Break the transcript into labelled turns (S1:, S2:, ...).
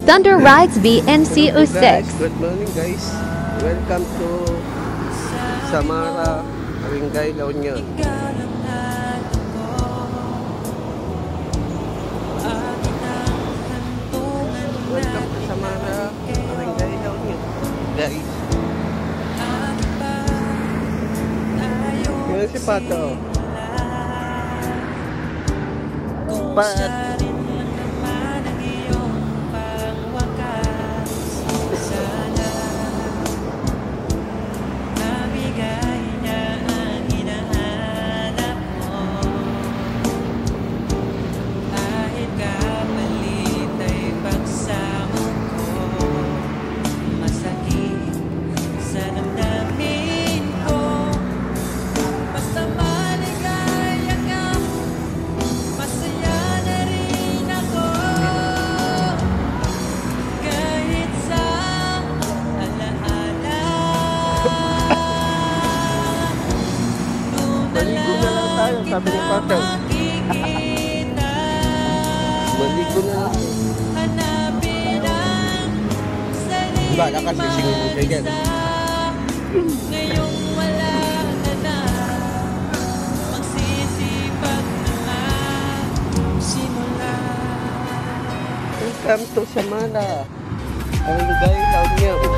S1: Thunder Rides BNCO6.
S2: Good morning guys. Welcome to Samara, Barangay La Union. Welcome to Samara, Barangay La Union. Guys. Yan si Pato. Pat. Maligo na lang tayo, sabi ni Pato. Maligo na lang. Diba, nakasisingin mo kayo dyan. Welcome to Samara, Barangay La Union.